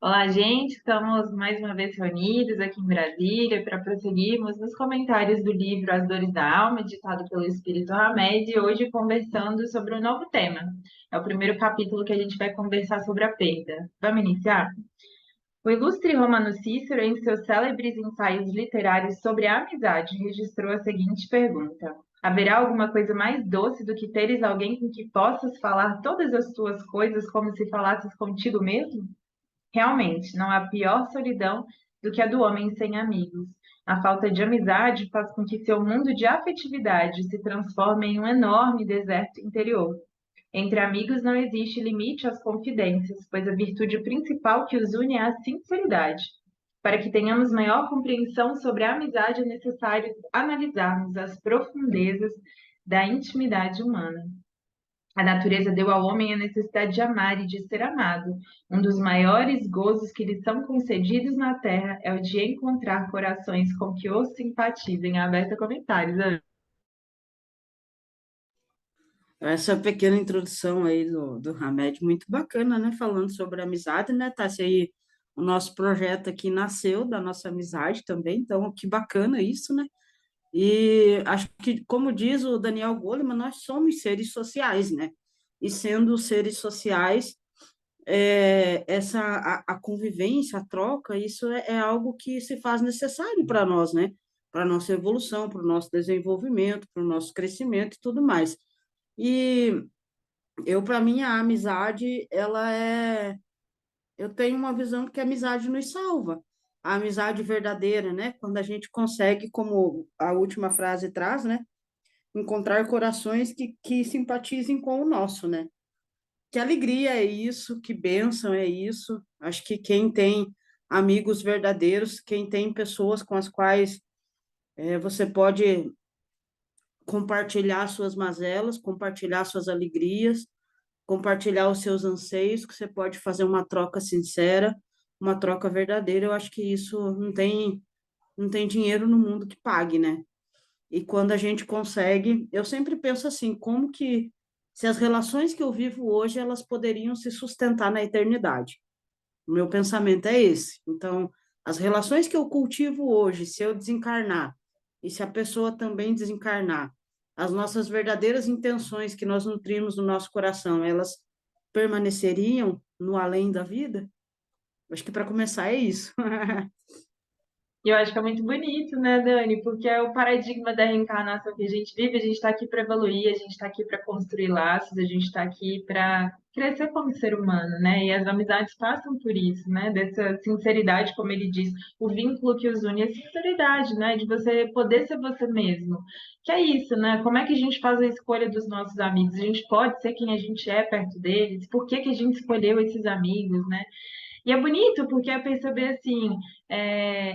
Olá, gente. Estamos mais uma vez reunidos aqui em Brasília para prosseguirmos nos comentários do livro As Dores da Alma, ditado pelo Espírito Hamed, e hoje conversando sobre um novo tema. É o primeiro capítulo que a gente vai conversar sobre a perda. Vamos iniciar? O ilustre Romano Cícero, em seus célebres ensaios literários sobre a amizade, registrou a seguinte pergunta: haverá alguma coisa mais doce do que teres alguém com que possas falar todas as tuas coisas como se falasses contigo mesmo? Realmente, não há pior solidão do que a do homem sem amigos. A falta de amizade faz com que seu mundo de afetividade se transforme em um enorme deserto interior. Entre amigos não existe limite às confidências, pois a virtude principal que os une é a sinceridade. Para que tenhamos maior compreensão sobre a amizade, é necessário analisarmos as profundezas da intimidade humana. A natureza deu ao homem a necessidade de amar e de ser amado. Um dos maiores gozos que lhe são concedidos na terra é o de encontrar corações com que os simpatizem. Aberta a comentários. Essa pequena introdução aí do Hamed, muito bacana, né? Falando sobre amizade, né, Tássia? Aí o nosso projeto aqui nasceu da nossa amizade também, então que bacana isso, né? E acho que, como diz o Daniel Goleman, nós somos seres sociais, né? E sendo seres sociais, a convivência, a troca, isso é algo que se faz necessário para nós, né? Para a nossa evolução, para o nosso desenvolvimento, para o nosso crescimento e tudo mais. E para mim, a amizade, eu tenho uma visão que a amizade nos salva. A amizade verdadeira, né? Quando a gente consegue, como a última frase traz, né? Encontrar corações que simpatizem com o nosso, né? Que alegria é isso, que bênção é isso. Acho que quem tem amigos verdadeiros, quem tem pessoas com as quais você pode compartilhar suas mazelas, compartilhar suas alegrias, compartilhar os seus anseios, que você pode fazer uma troca sincera, uma troca verdadeira. Eu acho que isso não tem dinheiro no mundo que pague, né? E quando a gente consegue, eu sempre penso assim, como que se as relações que eu vivo hoje, elas poderiam se sustentar na eternidade. O meu pensamento é esse. Então, as relações que eu cultivo hoje, se eu desencarnar, e se a pessoa também desencarnar, as nossas verdadeiras intenções que nós nutrimos no nosso coração, elas permaneceriam no além da vida? Acho que para começar é isso. E eu acho que é muito bonito, né, Dani? Porque é o paradigma da reencarnação que a gente vive. A gente está aqui para evoluir, a gente está aqui para construir laços, a gente está aqui para crescer como ser humano, né? E as amizades passam por isso, né? Dessa sinceridade, como ele diz, o vínculo que os une é a sinceridade, né? De você poder ser você mesmo. Que é isso, né? Como é que a gente faz a escolha dos nossos amigos? A gente pode ser quem a gente é perto deles? Por que que a gente escolheu esses amigos, né? E é bonito porque é perceber assim,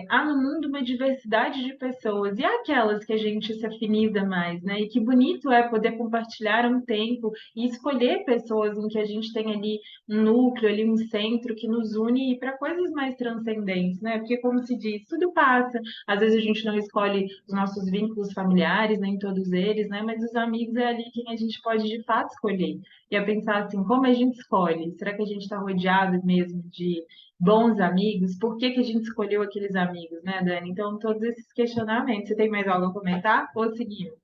há no mundo uma diversidade de pessoas e há aquelas que a gente se afiniza mais, né? E que bonito é poder compartilhar um tempo e escolher pessoas em que a gente tem ali um núcleo, ali um centro que nos une para coisas mais transcendentes, né? Porque como se diz, tudo passa. Às vezes a gente não escolhe os nossos vínculos familiares, nem todos eles, né? Mas os amigos é ali quem a gente pode de fato escolher. E a pensar assim, como a gente escolhe? Será que a gente está rodeado mesmo de bons amigos? Por que que a gente escolheu aqueles amigos, né, Dani? Então, todos esses questionamentos. Você tem mais algo a comentar? Ou seguimos?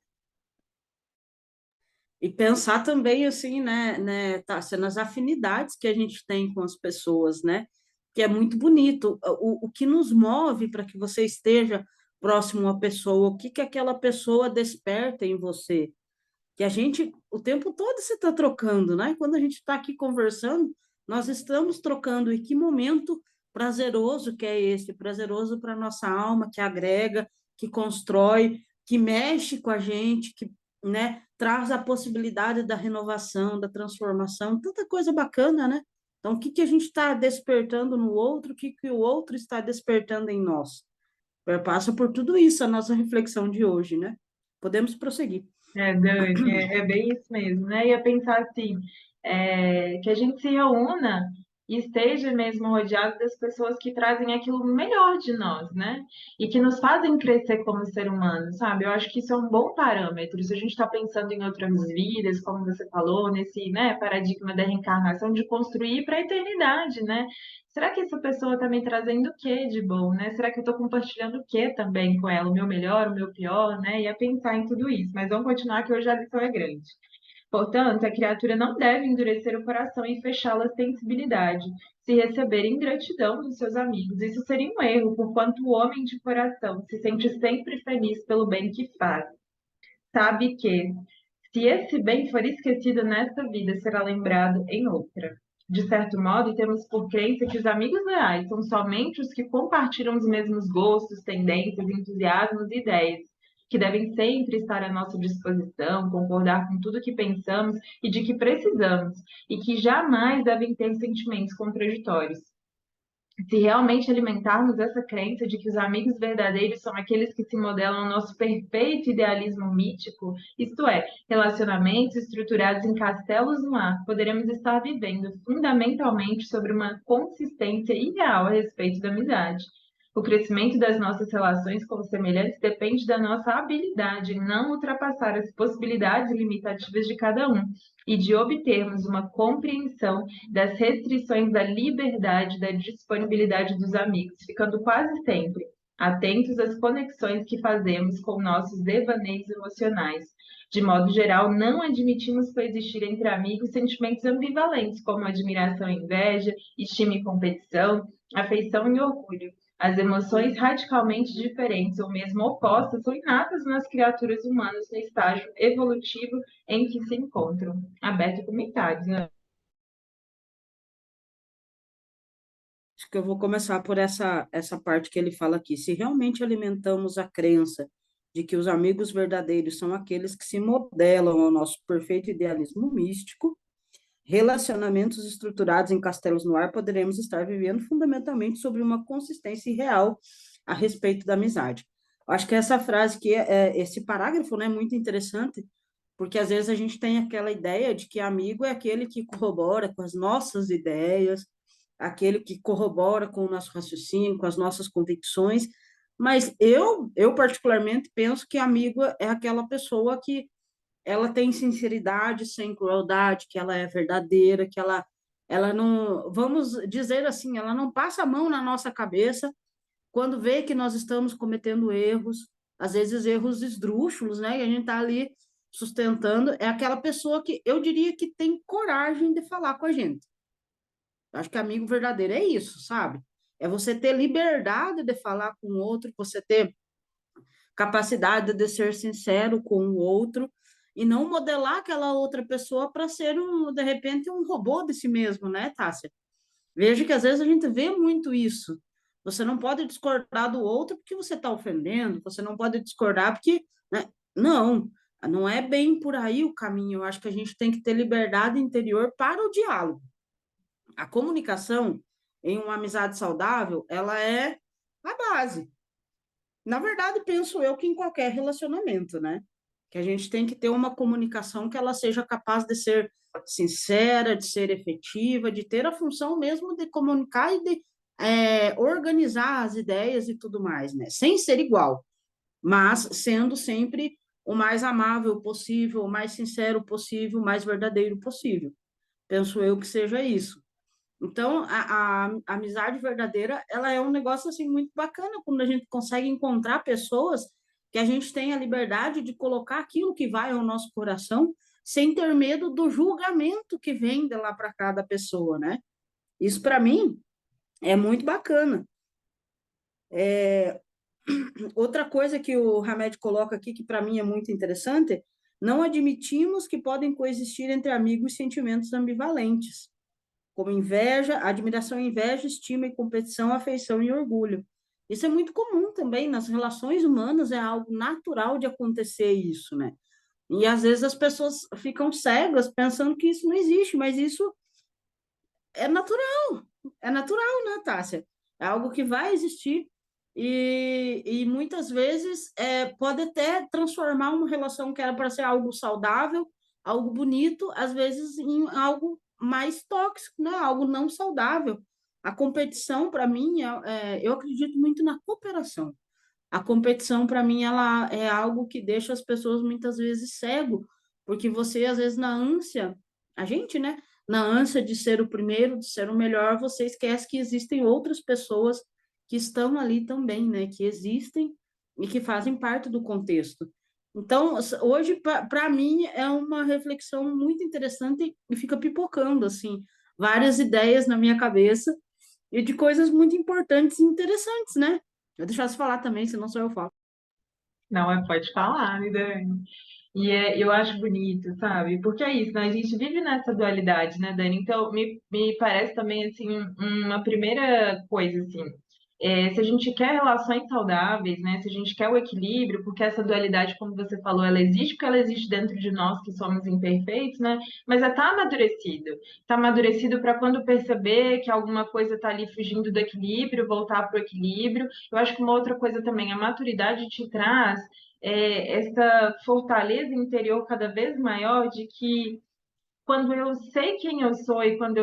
E pensar também, assim, né, Tássia, nas afinidades que a gente tem com as pessoas, né? Que é muito bonito. O que nos move para que você esteja próximo a pessoa, o que que aquela pessoa desperta em você. Que a gente, o tempo todo você está trocando, né? Quando a gente está aqui conversando, nós estamos trocando. E que momento prazeroso que é esse, prazeroso para nossa alma, que agrega, que constrói, que mexe com a gente, que, né, traz a possibilidade da renovação, da transformação, tanta coisa bacana, né? Então, o que que a gente está despertando no outro, o que que o outro está despertando em nós? Passa por tudo isso a nossa reflexão de hoje, né? Podemos prosseguir. É, Dani, é bem isso mesmo, né? E a pensar assim, que a gente se reúna e esteja mesmo rodeado das pessoas que trazem aquilo melhor de nós, né? E que nos fazem crescer como ser humano, sabe? Eu acho que isso é um bom parâmetro. Se a gente está pensando em outras vidas, como você falou, nesse, né, paradigma da reencarnação, de construir para a eternidade, né? Será que essa pessoa está me trazendo o que de bom, né? Será que eu estou compartilhando o que também com ela? O meu melhor, o meu pior, né? E a pensar em tudo isso. Mas vamos continuar que hoje a lição é grande. Portanto, a criatura não deve endurecer o coração e fechá-lo à sensibilidade, se receber ingratidão dos seus amigos. Isso seria um erro, porquanto o homem de coração se sente sempre feliz pelo bem que faz. Sabe que, se esse bem for esquecido nesta vida, será lembrado em outra. De certo modo, temos por crença que os amigos leais são somente os que compartilham os mesmos gostos, tendências, entusiasmos e ideias, que devem sempre estar à nossa disposição, concordar com tudo que pensamos e de que precisamos, e que jamais devem ter sentimentos contraditórios. Se realmente alimentarmos essa crença de que os amigos verdadeiros são aqueles que se modelam ao nosso perfeito idealismo mítico, isto é, relacionamentos estruturados em castelos no ar, poderemos estar vivendo fundamentalmente sobre uma consistência irreal a respeito da amizade. O crescimento das nossas relações com os semelhantes depende da nossa habilidade em não ultrapassar as possibilidades limitativas de cada um e de obtermos uma compreensão das restrições da liberdade e da disponibilidade dos amigos, ficando quase sempre atentos às conexões que fazemos com nossos devaneios emocionais. De modo geral, não admitimos coexistir entre amigos sentimentos ambivalentes, como admiração e inveja, estima e competição, afeição e orgulho. As emoções radicalmente diferentes ou mesmo opostas são inatas nas criaturas humanas no estágio evolutivo em que se encontram. Aberto a comentários, né? Acho que eu vou começar por essa parte que ele fala aqui. Se realmente alimentamos a crença de que os amigos verdadeiros são aqueles que se modelam ao nosso perfeito idealismo místico, relacionamentos estruturados em castelos no ar, poderemos estar vivendo fundamentalmente sobre uma consistência real a respeito da amizade. Acho que essa frase que esse parágrafo, né, é muito interessante, porque às vezes a gente tem aquela ideia de que amigo é aquele que corrobora com as nossas ideias, aquele que corrobora com o nosso raciocínio, com as nossas convicções, mas eu particularmente penso que amigo é aquela pessoa que ela tem sinceridade sem crueldade, que ela é verdadeira, que ela não, vamos dizer assim, ela não passa a mão na nossa cabeça quando vê que nós estamos cometendo erros, às vezes erros esdrúxulos, né? E a gente está ali sustentando, é aquela pessoa que eu diria que tem coragem de falar com a gente. Eu acho que amigo verdadeiro é isso, sabe? É você ter liberdade de falar com o outro, você ter capacidade de ser sincero com o outro e não modelar aquela outra pessoa para ser de repente, um robô de si mesmo, né, Tássia? Veja que às vezes a gente vê muito isso. Você não pode discordar do outro porque você está ofendendo, você não pode discordar porque, né? Não, não é bem por aí o caminho. Eu acho que a gente tem que ter liberdade interior para o diálogo. A comunicação em uma amizade saudável, ela é a base. Na verdade, penso eu que em qualquer relacionamento, né? Que a gente tem que ter uma comunicação que ela seja capaz de ser sincera, de ser efetiva, de ter a função mesmo de comunicar e de organizar as ideias e tudo mais, né? Sem ser igual, mas sendo sempre o mais amável possível, o mais sincero possível, o mais verdadeiro possível. Penso eu que seja isso. Então, a amizade verdadeira, ela é um negócio, assim, muito bacana, quando a gente consegue encontrar pessoas que a gente tem a liberdade de colocar aquilo que vai ao nosso coração, sem ter medo do julgamento que vem de lá para cá da pessoa, né? Isso, para mim, é muito bacana. Outra coisa que o Hamed coloca aqui, que para mim é muito interessante, não admitimos que podem coexistir entre amigos sentimentos ambivalentes como inveja, admiração, inveja, estima e competição, afeição e orgulho. Isso é muito comum também nas relações humanas, é algo natural de acontecer isso, né? E às vezes as pessoas ficam cegas pensando que isso não existe, mas isso é natural, né, Tássia? É algo que vai existir e muitas vezes pode até transformar uma relação que era para ser algo saudável, algo bonito, às vezes em algo mais tóxico, né? Algo não saudável. A competição, para mim, eu acredito muito na cooperação. A competição, para mim, ela é algo que deixa as pessoas muitas vezes cego, porque você, às vezes, na ânsia, a gente, né? Na ânsia de ser o primeiro, de ser o melhor, você esquece que existem outras pessoas que estão ali também, né? Que existem e que fazem parte do contexto. Então, hoje, para mim, é uma reflexão muito interessante e fica pipocando, assim, várias ideias na minha cabeça e de coisas muito importantes e interessantes, né? Vou deixar você falar também, senão só eu falo. Não, pode falar, né, Dani? Eu acho bonito, sabe? Porque é isso, né? A gente vive nessa dualidade, né, Dani? Então, me parece também, assim, uma primeira coisa, assim, se a gente quer relações saudáveis, né? Se a gente quer o equilíbrio, porque essa dualidade, como você falou, ela existe porque ela existe dentro de nós que somos imperfeitos, né? Mas tá amadurecido para quando perceber que alguma coisa está ali fugindo do equilíbrio, voltar para o equilíbrio. Eu acho que uma outra coisa também, a maturidade te traz essa fortaleza interior cada vez maior de que quando eu sei quem eu sou e quando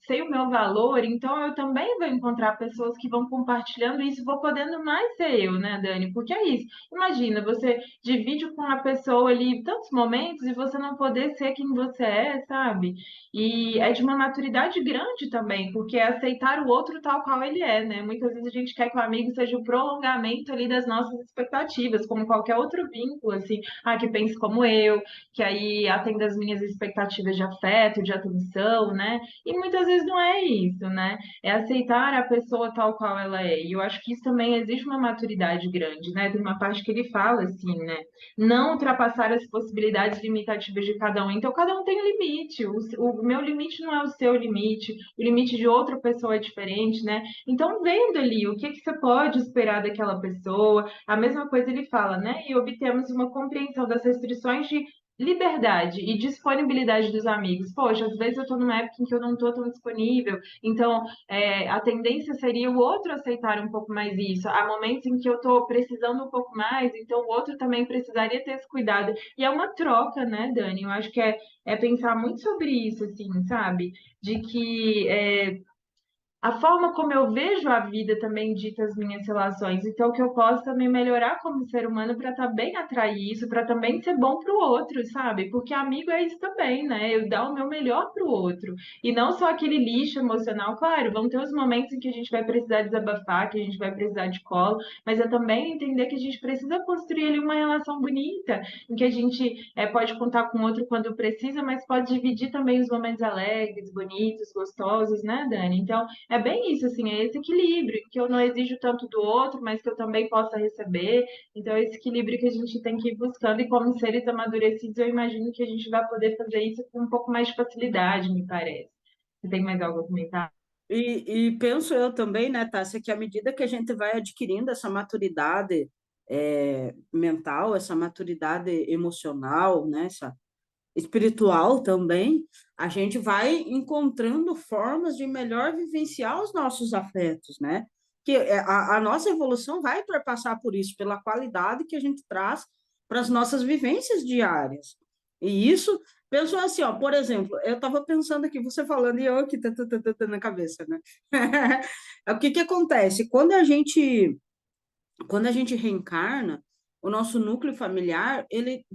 sei o meu valor, então eu também vou encontrar pessoas que vão compartilhando isso, vou podendo mais ser eu, né, Dani? Porque é isso. Imagina, você divide com a pessoa ali tantos momentos e você não poder ser quem você é, sabe? E é de uma maturidade grande também, porque é aceitar o outro tal qual ele é, né? Muitas vezes a gente quer que o amigo seja o prolongamento ali das nossas expectativas, como qualquer outro vínculo, assim, que pense como eu, que aí atenda as minhas expectativas de afeto, de atenção, né? E muitas vezes não é isso, né? É aceitar a pessoa tal qual ela é. E eu acho que isso também existe uma maturidade grande, né? Tem uma parte que ele fala assim, né? Não ultrapassar as possibilidades limitativas de cada um. Então, cada um tem um limite. O meu limite não é o seu limite, o limite de outra pessoa é diferente, né? Então, vendo ali o que que você pode esperar daquela pessoa, a mesma coisa ele fala, né? E obtemos uma compreensão das restrições de liberdade e disponibilidade dos amigos. Poxa, às vezes eu estou numa época em que eu não estou tão disponível, então a tendência seria o outro aceitar um pouco mais isso. Há momentos em que eu estou precisando um pouco mais, então o outro também precisaria ter esse cuidado. E é uma troca, né, Dani? Eu acho que é pensar muito sobre isso, assim, sabe? De que a forma como eu vejo a vida também dita as minhas relações. Então, que eu posso também melhorar como ser humano para também atrair isso, para também ser bom para o outro, sabe? Porque amigo é isso também, né? Eu dar o meu melhor para o outro. E não só aquele lixo emocional. Claro, vão ter os momentos em que a gente vai precisar desabafar, que a gente vai precisar de colo, mas é também entender que a gente precisa construir ali uma relação bonita, em que a gente pode contar com o outro quando precisa, mas pode dividir também os momentos alegres, bonitos, gostosos, né, Dani? Então, é bem isso, assim, é esse equilíbrio, que eu não exijo tanto do outro, mas que eu também possa receber. Então, é esse equilíbrio que a gente tem que ir buscando, e como seres amadurecidos, eu imagino que a gente vai poder fazer isso com um pouco mais de facilidade, me parece. Você tem mais algo a comentar? E penso eu também, né, Tássia, que à medida que a gente vai adquirindo essa maturidade mental, essa maturidade emocional, né, essa espiritual também, a gente vai encontrando formas de melhor vivenciar os nossos afetos, né? Que a nossa evolução vai perpassar por isso, pela qualidade que a gente traz para as nossas vivências diárias. E isso, penso assim, ó, por exemplo, eu estava pensando aqui, você falando e eu aqui na cabeça, né? O que que acontece? Quando a gente reencarna, o nosso núcleo familiar, ele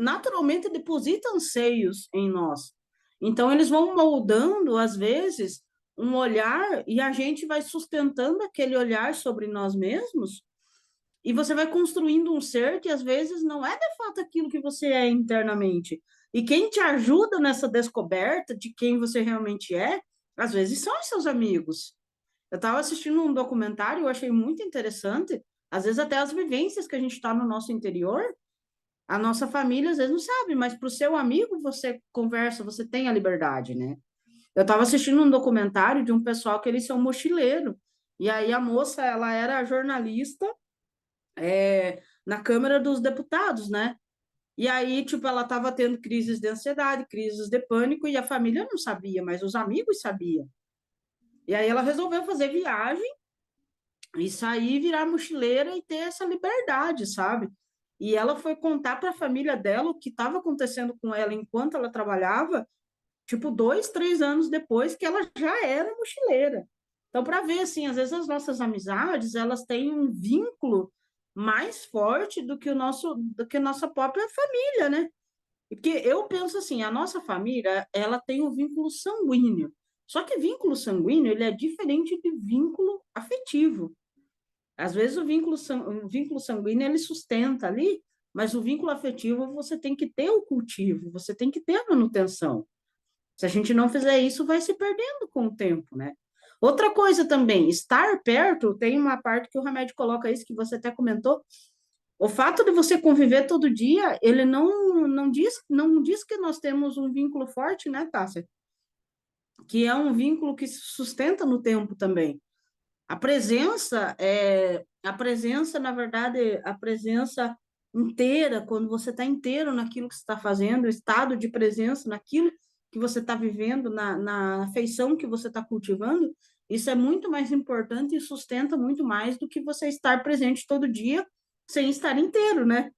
naturalmente deposita anseios em nós. Então, eles vão moldando, às vezes, um olhar e a gente vai sustentando aquele olhar sobre nós mesmos e você vai construindo um ser que, às vezes, não é de fato aquilo que você é internamente. E quem te ajuda nessa descoberta de quem você realmente é, às vezes, são os seus amigos. Eu estava assistindo um documentário, eu achei muito interessante, às vezes até as vivências que a gente está no nosso interior, a nossa família às vezes não sabe, mas para o seu amigo você conversa, você tem a liberdade, né? Eu estava assistindo um documentário de um pessoal que eles são mochileiro, e aí a moça, ela era jornalista na Câmara dos Deputados, né? E aí, tipo, ela estava tendo crises de ansiedade, crises de pânico, e a família não sabia, mas os amigos sabiam. E aí ela resolveu fazer viagem e sair, virar mochileira e ter essa liberdade, sabe? E ela foi contar para a família dela o que estava acontecendo com ela enquanto ela trabalhava, tipo, 2, 3 anos depois que ela já era mochileira. Então, para ver, assim, às vezes as nossas amizades, elas têm um vínculo mais forte do que a nossa própria família, né? Porque eu penso assim, a nossa família, ela tem um vínculo sanguíneo. Só que vínculo sanguíneo, ele é diferente de vínculo afetivo. Às vezes o vínculo sanguíneo, ele sustenta ali, mas o vínculo afetivo, você tem que ter o cultivo, você tem que ter a manutenção. Se a gente não fizer isso, vai se perdendo com o tempo, né? Outra coisa também, estar perto, tem uma parte que o remédio coloca isso, que você até comentou, o fato de você conviver todo dia, ele não diz que nós temos um vínculo forte, né, Tássia? Que é um vínculo que se sustenta no tempo também. A presença, na verdade, a presença inteira, quando você está inteiro naquilo que você está fazendo, o estado de presença naquilo que você está vivendo, na afeição que você está cultivando, isso é muito mais importante e sustenta muito mais do que você estar presente todo dia sem estar inteiro, né?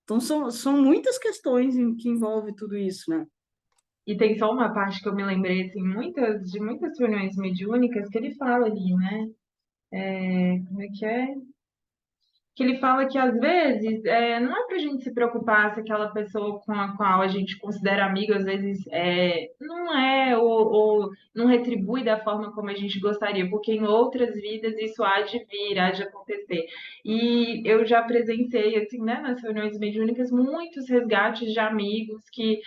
Então, são muitas questões que envolvem tudo isso, né? E tem só uma parte que eu me lembrei, assim, de muitas reuniões mediúnicas que ele fala ali, né? Como é que é? Que ele fala que às vezes não é para a gente se preocupar se aquela pessoa com a qual a gente considera amigo, às vezes não é ou não retribui da forma como a gente gostaria, porque em outras vidas isso há de vir, há de acontecer. E eu já presenciei, assim, né, nas reuniões mediúnicas, muitos resgates de amigos que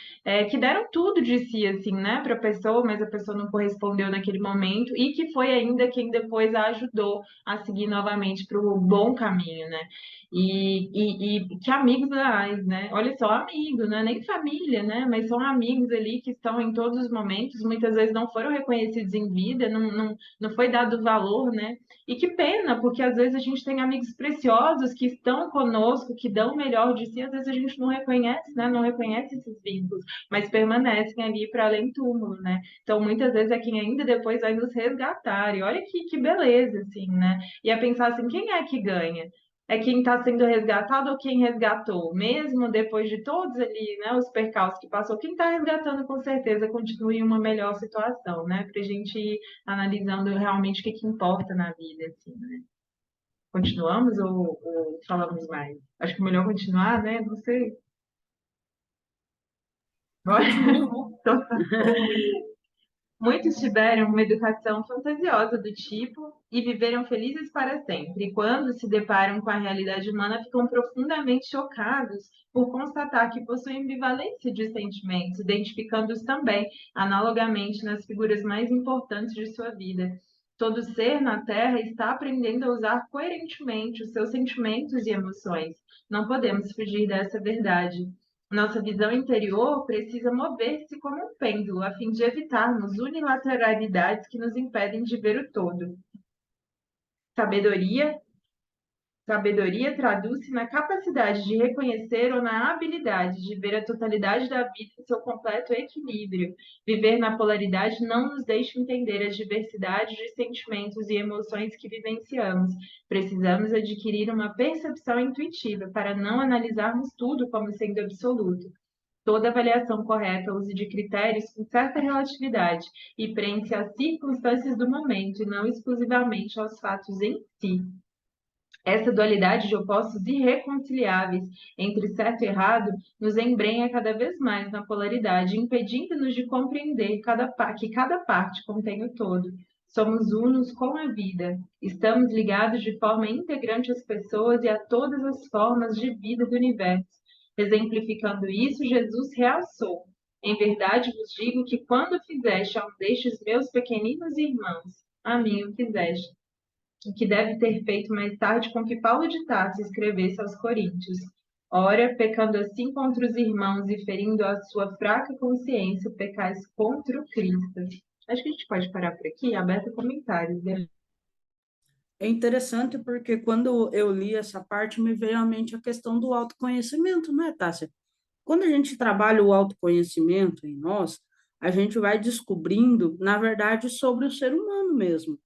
deram tudo de si, assim, né, para a pessoa, mas a pessoa não correspondeu naquele momento e que foi ainda quem depois a ajudou a seguir novamente para o bom caminho, né? E que amigos reais, né? Olha só, amigo, não é nem família, né? Mas são amigos ali que estão em todos os momentos, muitas vezes não foram reconhecidos em vida, não foi dado valor, né? E que pena, porque às vezes a gente tem amigos preciosos que estão conosco, que dão o melhor de si, às vezes a gente não reconhece, né? Não reconhece esses vínculos, mas permanecem ali para além túmulo, né? Então, muitas vezes é quem ainda depois vai nos resgatar. E olha que beleza, assim, né? E é pensar assim, quem é que ganha? É quem está sendo resgatado ou quem resgatou? Mesmo depois de todos ali, né, os percalços que passou, quem está resgatando com certeza continua em uma melhor situação, né? Para a gente ir analisando realmente o que importa na vida, assim, né? Continuamos ou falamos mais? Acho que é melhor continuar, né? Não sei. Bora? Continua. Então, tá bom. Muitos tiveram uma educação fantasiosa do tipo e viveram felizes para sempre. E quando se deparam com a realidade humana, ficam profundamente chocados por constatar que possuem ambivalência de sentimentos, identificando-os também, analogamente, nas figuras mais importantes de sua vida. Todo ser na Terra está aprendendo a usar coerentemente os seus sentimentos e emoções. Não podemos fugir dessa verdade. Nossa visão interior precisa mover-se como um pêndulo, a fim de evitarmos unilateralidades que nos impedem de ver o todo. Sabedoria Sabedoria traduz-se na capacidade de reconhecer ou na habilidade de ver a totalidade da vida em seu completo equilíbrio. Viver na polaridade não nos deixa entender as diversidades de sentimentos e emoções que vivenciamos. Precisamos adquirir uma percepção intuitiva para não analisarmos tudo como sendo absoluto. Toda avaliação correta usa de critérios com certa relatividade e prende-se às circunstâncias do momento e não exclusivamente aos fatos em si. Essa dualidade de opostos irreconciliáveis entre certo e errado nos embrenha cada vez mais na polaridade, impedindo-nos de compreender que cada parte contém o todo. Somos unos com a vida. Estamos ligados de forma integrante às pessoas e a todas as formas de vida do universo. Exemplificando isso, Jesus realçou: em verdade vos digo que quando fizeste a um destes meus pequeninos irmãos, a mim o fizeste, o que deve ter feito mais tarde com que Paulo de Tarso escrevesse aos Coríntios. Ora, pecando assim contra os irmãos e ferindo a sua fraca consciência, pecais contra o Cristo. Acho que a gente pode parar por aqui, aberto a comentários, né? É interessante porque quando eu li essa parte, me veio à mente a questão do autoconhecimento, né, Tássia? Quando a gente trabalha o autoconhecimento em nós, a gente vai descobrindo, na verdade, sobre o ser humano mesmo.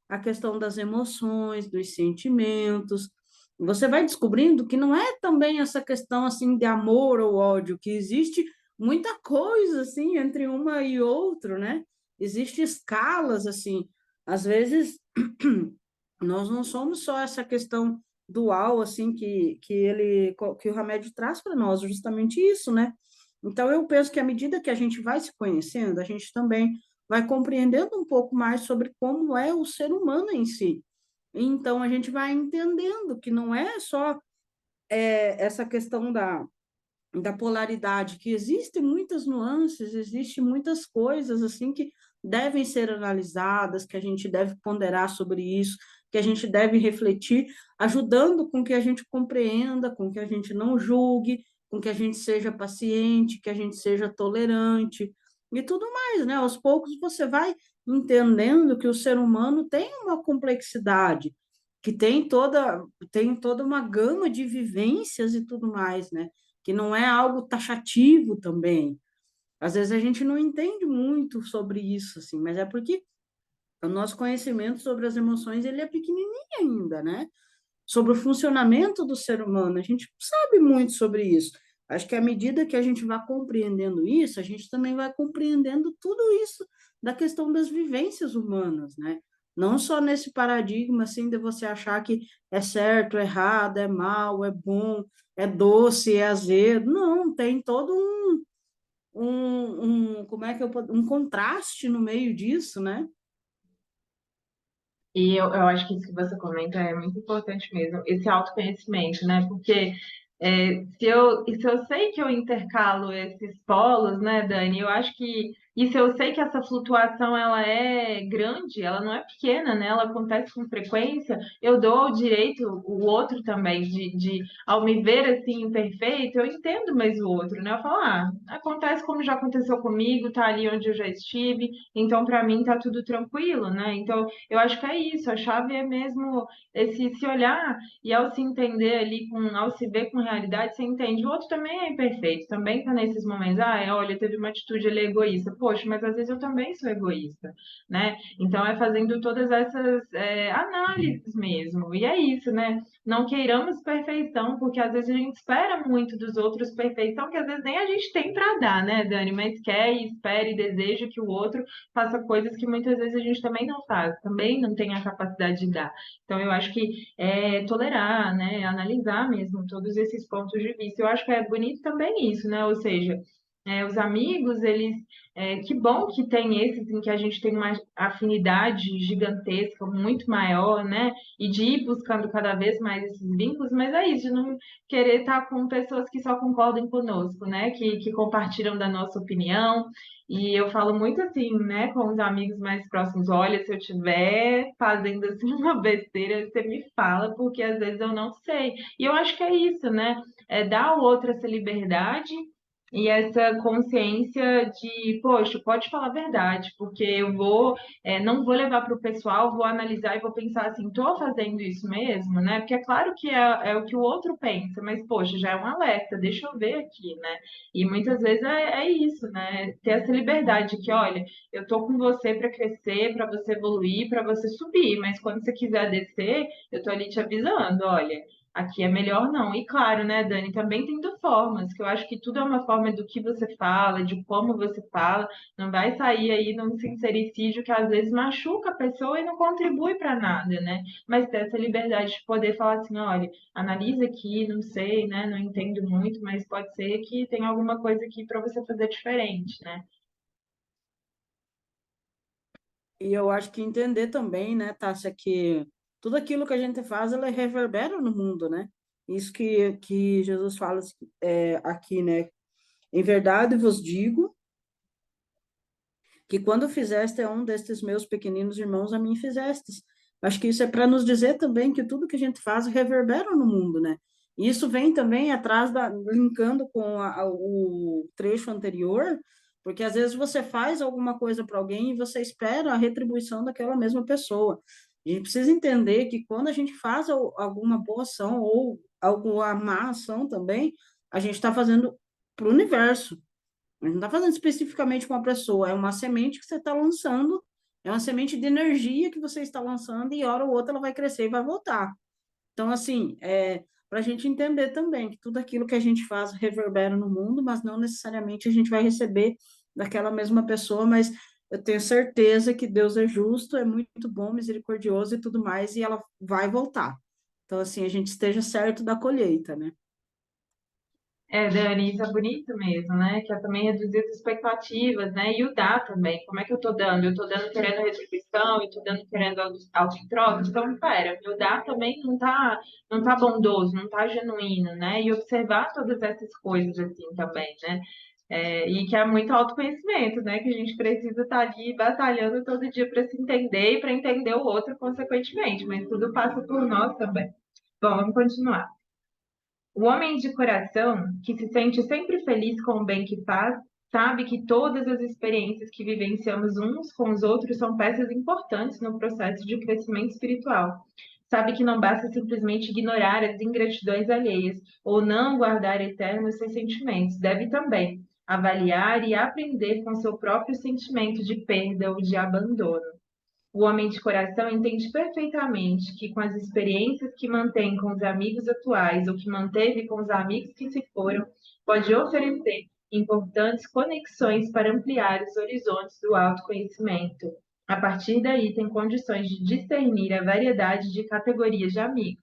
A questão das emoções, dos sentimentos. Você vai descobrindo que não é também essa questão assim de amor ou ódio, que existe muita coisa, assim, entre uma e outro, né? Existem escalas, assim, às vezes nós não somos só essa questão dual, assim, que o remédio traz para nós, justamente isso, né? Então, eu penso que à medida que a gente vai se conhecendo, a gente também vai compreendendo um pouco mais sobre como é o ser humano em si. Então, a gente vai entendendo que não é só essa questão da polaridade, que existem muitas nuances, existem muitas coisas assim que devem ser analisadas, que a gente deve ponderar sobre isso, que a gente deve refletir, ajudando com que a gente compreenda, com que a gente não julgue, com que a gente seja paciente, que a gente seja tolerante e tudo mais, né? Aos poucos você vai entendendo que o ser humano tem uma complexidade, que tem toda uma gama de vivências e tudo mais, né? Que não é algo taxativo também. Às vezes a gente não entende muito sobre isso, assim, mas é porque o nosso conhecimento sobre as emoções ele é pequenininho ainda, né? Sobre o funcionamento do ser humano, a gente não sabe muito sobre isso. Acho que à medida que a gente vai compreendendo isso, a gente também vai compreendendo tudo isso da questão das vivências humanas, né? Não só nesse paradigma assim de você achar que é certo, é errado, é mal, é bom, é doce, é azedo. Não, tem todo como é que um contraste no meio disso, né? E eu acho que isso que você comenta é muito importante mesmo, esse autoconhecimento, né? Porque se eu sei que eu intercalo esses polos, né, Dani, eu acho que. E se eu sei que essa flutuação ela é grande, ela não é pequena, né? Ela acontece com frequência, eu dou o direito, o outro também, ao me ver assim imperfeito, eu entendo mais o outro, né? Eu falo, acontece como já aconteceu comigo, tá ali onde eu já estive, então para mim tá tudo tranquilo, né? Então eu acho que é isso, a chave é mesmo esse se olhar e ao se entender ali, ao se ver com realidade, você entende. O outro também é imperfeito, também está nesses momentos. Olha, teve uma atitude ali egoísta. Poxa, mas às vezes eu também sou egoísta, né? Então é fazendo todas essas análises mesmo. E é isso, né? Não queiramos perfeição, porque às vezes a gente espera muito dos outros perfeição, que às vezes nem a gente tem para dar, né, Dani? Mas quer e espera e deseja que o outro faça coisas que muitas vezes a gente também não faz, também não tem a capacidade de dar. Então, eu acho que tolerar, né, analisar mesmo todos esses pontos de vista. Eu acho que é bonito também isso, né? Ou seja, os amigos, que bom que tem esses em que a gente tem uma afinidade gigantesca, muito maior, né? E de ir buscando cada vez mais esses vínculos, mas é isso, de não querer estar com pessoas que só concordem conosco, né? Que compartilham da nossa opinião. E eu falo muito assim, né, com os amigos mais próximos, olha, se eu estiver fazendo assim uma besteira, você me fala, porque às vezes eu não sei. E eu acho que é isso, né? É dar ao outro essa liberdade e essa consciência de, poxa, pode falar a verdade, porque não vou levar para o pessoal, vou analisar e vou pensar assim, estou fazendo isso mesmo, né? Porque é claro que é o que o outro pensa, mas, poxa, já é um alerta, deixa eu ver aqui, né? E muitas vezes é isso, né? Ter essa liberdade que, olha, eu tô com você para crescer, para você evoluir, para você subir, mas quando você quiser descer, eu tô ali te avisando, olha, aqui é melhor não. E claro, né, Dani, também tendo formas, que eu acho que tudo é uma forma do que você fala, de como você fala, não vai sair aí num sincericídio que às vezes machuca a pessoa e não contribui para nada, né? Mas ter essa liberdade de poder falar assim, olha, analisa aqui, não sei, né? Não entendo muito, mas pode ser que tenha alguma coisa aqui para você fazer diferente, né? E eu acho que entender também, né, Tássia, que tudo aquilo que a gente faz, ela reverbera no mundo, né? Isso que Jesus fala aqui, né? Em verdade vos digo que quando fizeste a um destes meus pequeninos irmãos, a mim fizestes. Acho que isso é para nos dizer também que tudo que a gente faz reverbera no mundo, né? E isso vem também atrás linkando com o trecho anterior, porque às vezes você faz alguma coisa para alguém e você espera a retribuição daquela mesma pessoa. A gente precisa entender que quando a gente faz alguma boa ação ou alguma má ação também, a gente está fazendo para o universo. Mas não está fazendo especificamente com uma pessoa, é uma semente que você está lançando, é uma semente de energia que você está lançando e hora ou outra ela vai crescer e vai voltar. Então, assim, para a gente entender também que tudo aquilo que a gente faz reverbera no mundo, mas não necessariamente a gente vai receber daquela mesma pessoa, mas eu tenho certeza que Deus é justo, é muito bom, misericordioso e tudo mais, e ela vai voltar. Então, assim, a gente esteja certo da colheita, né? É, Dani, isso é bonito mesmo, né? Que é também reduzir as expectativas, né? E o dar também. Como é que eu tô dando? Eu tô dando querendo retribuição, eu tô dando querendo algo em troca. Então, pera, meu dar também não tá bondoso, não tá genuíno, né? E observar todas essas coisas assim também, né? E que é muito autoconhecimento, né? Que a gente precisa estar ali batalhando todo dia para se entender e para entender o outro consequentemente, mas tudo passa por nós também. Bom, vamos continuar. O homem de coração, que se sente sempre feliz com o bem que faz, sabe que todas as experiências que vivenciamos uns com os outros são peças importantes no processo de crescimento espiritual. Sabe que não basta simplesmente ignorar as ingratidões alheias ou não guardar eternos seus sentimentos. Deve também avaliar e aprender com seu próprio sentimento de perda ou de abandono. O homem de coração entende perfeitamente que, com as experiências que mantém com os amigos atuais ou que manteve com os amigos que se foram, pode oferecer importantes conexões para ampliar os horizontes do autoconhecimento. A partir daí, tem condições de discernir a variedade de categorias de amigos.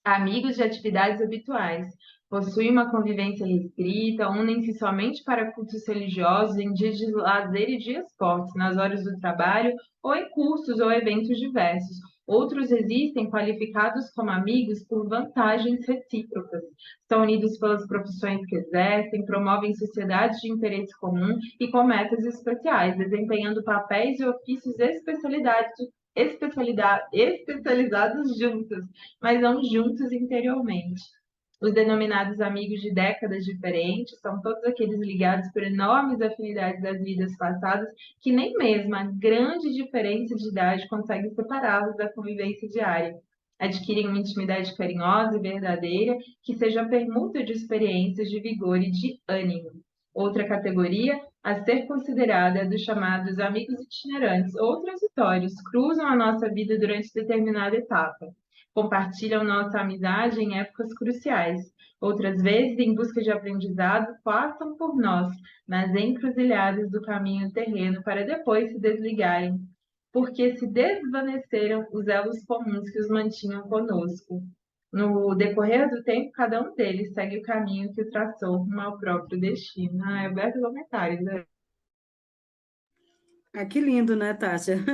Amigos de atividades habituais. Possuem uma convivência restrita, unem-se somente para cultos religiosos em dias de lazer e dias fortes, nas horas do trabalho ou em cursos ou eventos diversos. Outros existem qualificados como amigos por vantagens recíprocas. São unidos pelas profissões que exercem, promovem sociedades de interesse comum e com metas especiais, desempenhando papéis e ofícios especializados juntos, mas não juntos interiormente. Os denominados amigos de décadas diferentes são todos aqueles ligados por enormes afinidades das vidas passadas que nem mesmo a grande diferença de idade consegue separá-los da convivência diária. Adquirem uma intimidade carinhosa e verdadeira que seja a permuta de experiências de vigor e de ânimo. Outra categoria a ser considerada é dos chamados amigos itinerantes ou transitórios, cruzam a nossa vida durante determinada etapa. Compartilham nossa amizade em épocas cruciais. Outras vezes, em busca de aprendizado, passam por nós nas encruzilhadas do caminho terreno para depois se desligarem, porque se desvaneceram os elos comuns que os mantinham conosco. No decorrer do tempo, cada um deles segue o caminho que o traçou rumo ao próprio destino. Ah, é aberto comentários, né? Ah, que lindo, né, Tássia?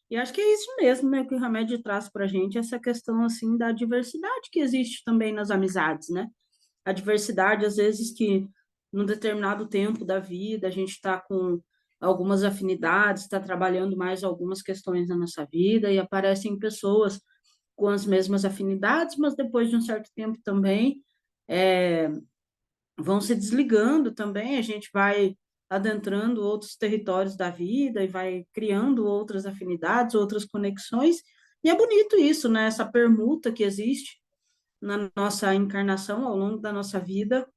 E acho que é isso mesmo, né, que o remédio traz para a gente, essa questão, assim, da diversidade que existe também nas amizades, né? A diversidade, às vezes, que num determinado tempo da vida a gente está com algumas afinidades, está trabalhando mais algumas questões na nossa vida e aparecem pessoas com as mesmas afinidades, mas depois de um certo tempo também é, vão se desligando também, a gente vai adentrando outros territórios da vida e vai criando outras afinidades, outras conexões, e é bonito isso, né? Essa permuta que existe na nossa encarnação, ao longo da nossa vida.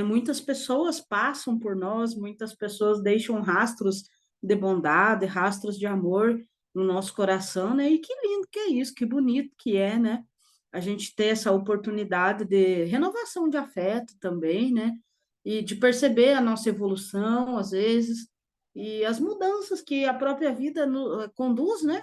Muitas pessoas passam por nós, muitas pessoas deixam rastros de bondade, rastros de amor no nosso coração, né? E que lindo que é isso, que bonito que é, né? A gente ter essa oportunidade de renovação de afeto também, né? E de perceber a nossa evolução, às vezes, e as mudanças que a própria vida conduz, né?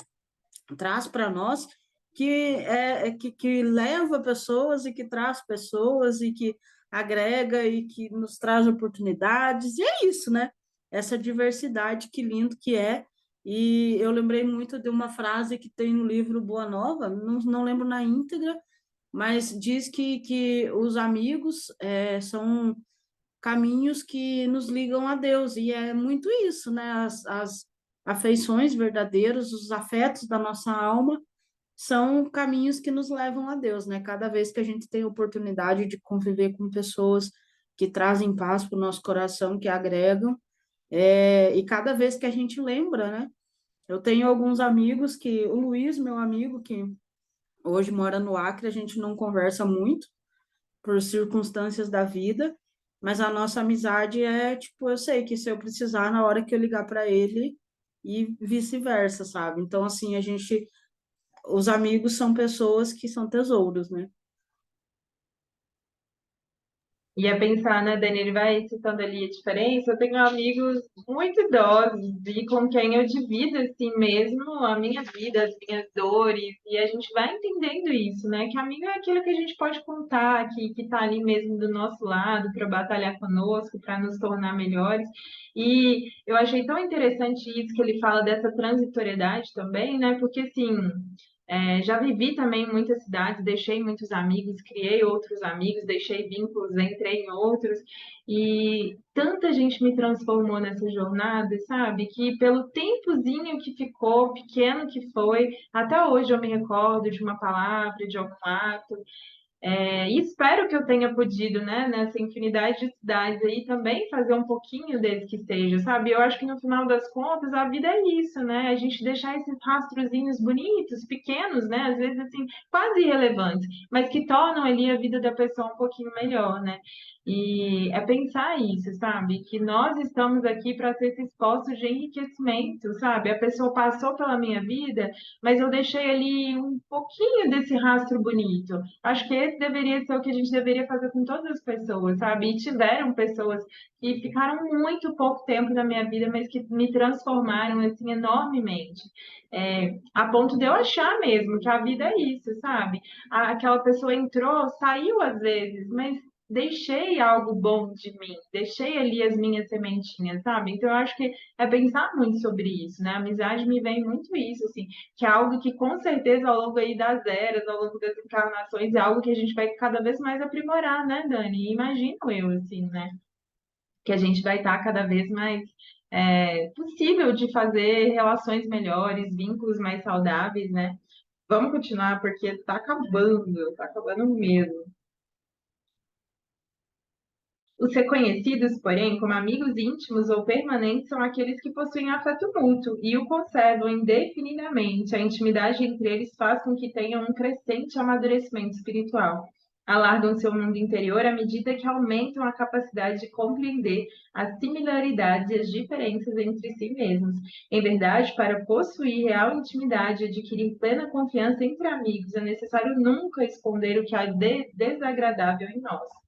Traz para nós, que leva pessoas e que traz pessoas e que agrega e que nos traz oportunidades, e é isso, né? Essa diversidade, que lindo que é. E eu lembrei muito de uma frase que tem no livro Boa Nova, não lembro na íntegra, mas diz que os amigos são caminhos que nos ligam a Deus, e é muito isso, né? As afeições verdadeiras, os afetos da nossa alma são caminhos que nos levam a Deus, né? Cada vez que a gente tem a oportunidade de conviver com pessoas que trazem paz para o nosso coração, que agregam, e cada vez que a gente lembra, né? Eu tenho alguns amigos que, o Luiz, meu amigo, que hoje mora no Acre, a gente não conversa muito por circunstâncias da vida, mas a nossa amizade é, tipo, eu sei que se eu precisar, na hora que eu ligar para ele, e vice-versa, sabe? Então, assim, os amigos são pessoas que são tesouros, né? E a pensar, né, Dani, ele vai citando ali a diferença. Eu tenho amigos muito idosos e com quem eu divido assim mesmo a minha vida, as minhas dores, e a gente vai entendendo isso, né? Que amigo é aquilo que a gente pode contar, que tá ali mesmo do nosso lado para batalhar conosco, para nos tornar melhores. E eu achei tão interessante isso que ele fala dessa transitoriedade também, né? Porque assim. Já vivi também em muitas cidades, deixei muitos amigos, criei outros amigos, deixei vínculos, entrei em outros, e tanta gente me transformou nessa jornada, sabe? Que pelo tempozinho que ficou, pequeno que foi, até hoje eu me recordo de uma palavra, de algum ato, e espero que eu tenha podido, né, nessa infinidade de cidades aí também fazer um pouquinho desse que seja, sabe? Eu acho que no final das contas a vida é isso, né? A gente deixar esses rastrozinhos bonitos, pequenos, né? Às vezes assim, quase irrelevantes, mas que tornam ali a vida da pessoa um pouquinho melhor, né? E é pensar isso, sabe? Que nós estamos aqui para ser esses postos de enriquecimento, sabe? A pessoa passou pela minha vida, mas eu deixei ali um pouquinho desse rastro bonito. Acho que esse deveria ser o que a gente deveria fazer com todas as pessoas, sabe? E tiveram pessoas que ficaram muito pouco tempo na minha vida, mas que me transformaram assim enormemente. A ponto de eu achar mesmo que a vida é isso, sabe? Aquela pessoa entrou, saiu às vezes, mas deixei algo bom de mim, deixei ali as minhas sementinhas, sabe? Então eu acho que é pensar muito sobre isso, né? A amizade me vem muito isso, assim, que é algo que com certeza ao longo aí das eras, ao longo das encarnações, é algo que a gente vai cada vez mais aprimorar, né, Dani? E imagino eu, assim, né? Que a gente vai estar cada vez mais possível de fazer relações melhores, vínculos mais saudáveis, né? Vamos continuar, porque tá acabando mesmo. Os reconhecidos, porém, como amigos íntimos ou permanentes, são aqueles que possuem afeto mútuo e o conservam indefinidamente. A intimidade entre eles faz com que tenham um crescente amadurecimento espiritual. Alargam seu mundo interior à medida que aumentam a capacidade de compreender as similaridades e as diferenças entre si mesmos. Em verdade, para possuir real intimidade e adquirir plena confiança entre amigos, é necessário nunca esconder o que há de desagradável em nós.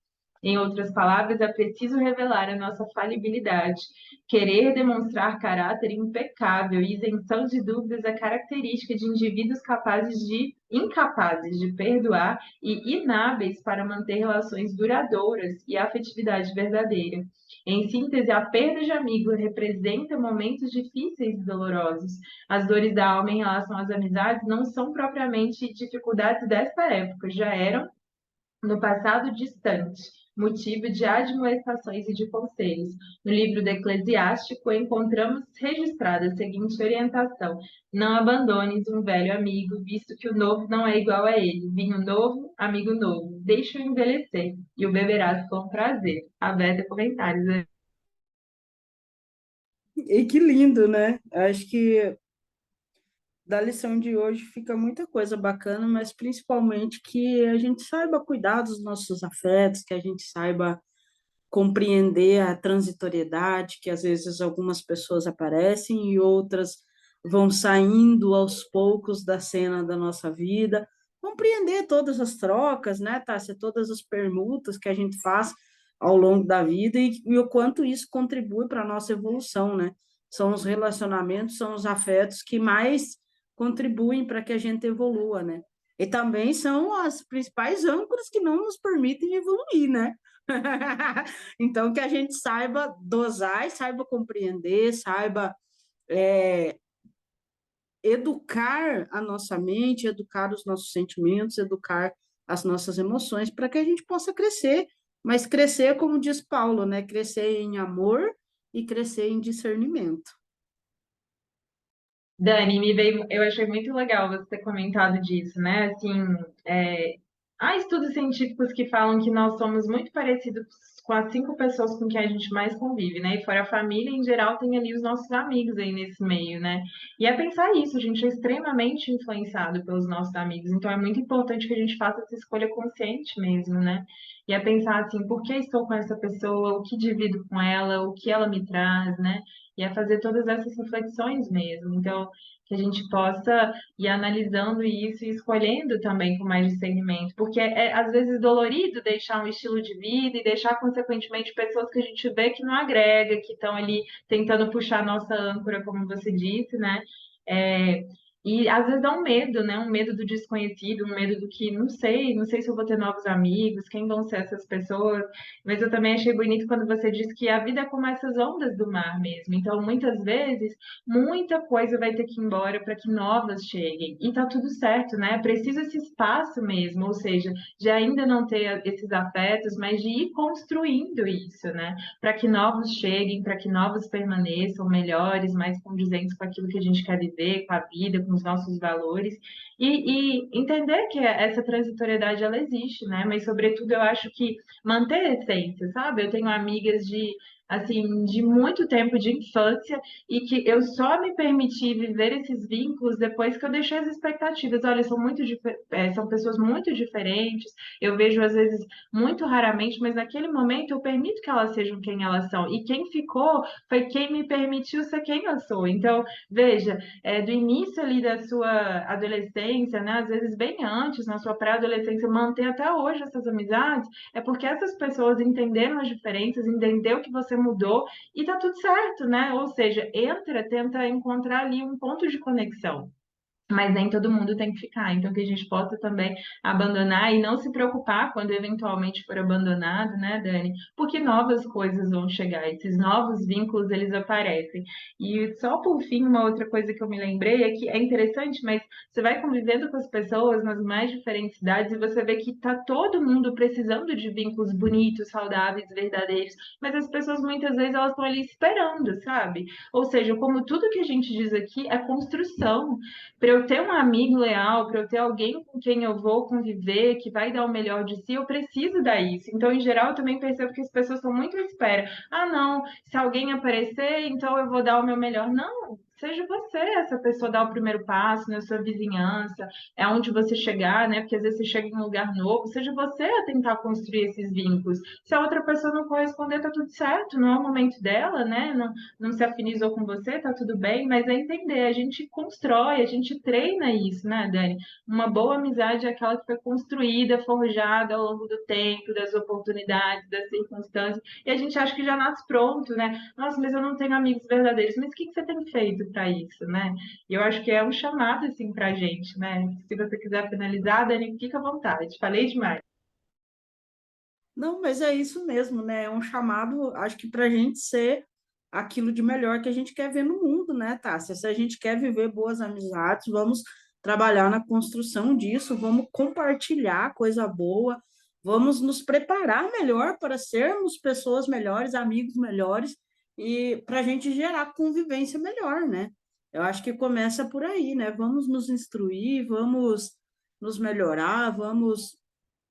Em outras palavras, é preciso revelar a nossa falibilidade. Querer demonstrar caráter impecável e isenção de dúvidas é característica de indivíduos incapazes de perdoar e inábeis para manter relações duradouras e afetividade verdadeira. Em síntese, a perda de amigo representa momentos difíceis e dolorosos. As dores da alma em relação às amizades não são propriamente dificuldades desta época, já eram no passado distante, motivo de admoestações e de conselhos. No livro do Eclesiástico, encontramos registrada a seguinte orientação: não abandones um velho amigo, visto que o novo não é igual a ele. Vinho novo, amigo novo. Deixa-o envelhecer, e o beberás com prazer. Aberta comentários, né? E que lindo, né? Acho que da lição de hoje fica muita coisa bacana, mas principalmente que a gente saiba cuidar dos nossos afetos, que a gente saiba compreender a transitoriedade, que às vezes algumas pessoas aparecem e outras vão saindo aos poucos da cena da nossa vida. Compreender todas as trocas, né, Tássia? Todas as permutas que a gente faz ao longo da vida e o quanto isso contribui para a nossa evolução, né? São os relacionamentos, são os afetos que mais contribuem para que a gente evolua, né? E também são as principais âncoras que não nos permitem evoluir, né? Então, que a gente saiba dosar, saiba compreender, saiba é, educar a nossa mente, educar os nossos sentimentos, educar as nossas emoções, para que a gente possa crescer. Mas crescer, como diz Paulo, né? Crescer em amor e crescer em discernimento. Dani, eu achei muito legal você ter comentado disso, né? Assim, é, há estudos científicos que falam que nós somos muito parecidos com as 5 pessoas com quem a gente mais convive, né? E fora a família, em geral, tem ali os nossos amigos aí nesse meio, né? E é pensar isso, a gente é extremamente influenciado pelos nossos amigos, então é muito importante que a gente faça essa escolha consciente mesmo, né? E é pensar assim, por que estou com essa pessoa, o que divido com ela, o que ela me traz, né? E é fazer todas essas reflexões mesmo. Então, que a gente possa ir analisando isso e escolhendo também com mais discernimento, porque é às vezes dolorido deixar um estilo de vida e deixar, consequentemente, pessoas que a gente vê que não agrega, que estão ali tentando puxar a nossa âncora, como você disse, né? É, e às vezes dá um medo, né? Um medo do desconhecido, um medo do que não sei se eu vou ter novos amigos, quem vão ser essas pessoas. Mas eu também achei bonito quando você disse que a vida é como essas ondas do mar mesmo. Então, muitas vezes, muita coisa vai ter que ir embora para que novas cheguem. E tá tudo certo, né? Preciso esse espaço mesmo, ou seja, de ainda não ter esses afetos, mas de ir construindo isso, né? Para que novos cheguem, para que novos permaneçam melhores, mais condizentes com aquilo que a gente quer viver, com a vida, com os nossos valores. E entender que essa transitoriedade ela existe, né? Mas, sobretudo, eu acho que manter a essência, sabe? Eu tenho amigas de assim, de muito tempo de infância e que eu só me permiti viver esses vínculos depois que eu deixei as expectativas. Olha, são pessoas muito diferentes, eu vejo às vezes muito raramente, mas naquele momento eu permito que elas sejam quem elas são. E quem ficou foi quem me permitiu ser quem eu sou. Então, veja, do início ali da sua adolescência, né, às vezes bem antes, na sua pré-adolescência, manter até hoje essas amizades, é porque essas pessoas entenderam as diferenças, entendeu que você mudou e tá tudo certo, né? Ou seja, entra, tenta encontrar ali um ponto de conexão. Mas nem todo mundo tem que ficar. Então, que a gente possa também abandonar e não se preocupar quando eventualmente for abandonado, né, Dani? Porque novas coisas vão chegar, esses novos vínculos eles aparecem. E só por fim, uma outra coisa que eu me lembrei é que é interessante, mas você vai convivendo com as pessoas nas mais diferentes idades e você vê que tá todo mundo precisando de vínculos bonitos, saudáveis, verdadeiros, mas as pessoas muitas vezes elas estão ali esperando, sabe? Ou seja, como tudo que a gente diz aqui é construção. Para eu ter um amigo leal, para eu ter alguém com quem eu vou conviver, que vai dar o melhor de si, eu preciso dar isso. Então, em geral, eu também percebo que as pessoas estão muito à espera. Ah, não, se alguém aparecer, então eu vou dar o meu melhor. Não, seja você essa pessoa dar o primeiro passo na sua vizinhança, é onde você chegar, né? Porque às vezes você chega em um lugar novo, seja você a tentar construir esses vínculos. Se a outra pessoa não corresponder, tá tudo certo, não é o momento dela, né? Não se afinizou com você, tá tudo bem, mas é entender, a gente constrói, a gente treina isso, né, Dani? Uma boa amizade é aquela que foi construída, forjada ao longo do tempo, das oportunidades, das circunstâncias, e a gente acha que já nasce pronto, né? Nossa, mas eu não tenho amigos verdadeiros, mas o que que você tem feito para isso, né? E eu acho que é um chamado, assim, pra gente, né? Se você quiser finalizar, Dani, fica à vontade, falei demais. Não, mas é isso mesmo, né? É um chamado, acho que para a gente ser aquilo de melhor que a gente quer ver no mundo, né, Tássia? Se a gente quer viver boas amizades, vamos trabalhar na construção disso, vamos compartilhar coisa boa, vamos nos preparar melhor para sermos pessoas melhores, amigos melhores e para a gente gerar convivência melhor, né? Eu acho que começa por aí, né? Vamos nos instruir, vamos nos melhorar, vamos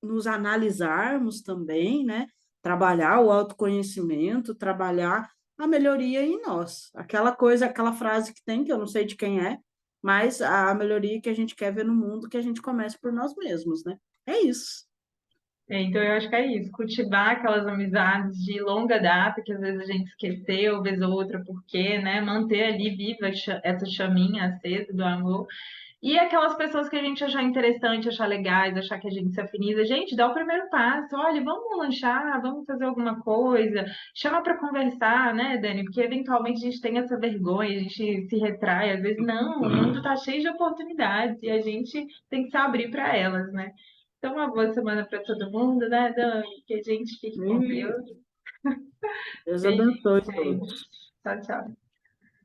nos analisarmos também, né? Trabalhar o autoconhecimento, trabalhar a melhoria em nós. Aquela coisa, aquela frase que tem, que eu não sei de quem é, mas a melhoria que a gente quer ver no mundo, que a gente comece por nós mesmos, né? É isso. Então, eu acho que é isso, cultivar aquelas amizades de longa data, que às vezes a gente esqueceu, vez ou outra, por quê, né? Manter ali viva essa chaminha acesa do amor. E aquelas pessoas que a gente achar interessante, achar legais, achar que a gente se afiniza, gente, dá o primeiro passo. Olha, vamos lanchar, vamos fazer alguma coisa, chama para conversar, né, Dani? Porque eventualmente a gente tem essa vergonha, a gente se retrai, às vezes, não, o mundo tá cheio de oportunidades e a gente tem que se abrir para elas, né? Então, uma boa semana para todo mundo, né, Dani? Que a gente fique com E Deus. Deus Beijinho, abençoe gente. todos. Tchau, tchau.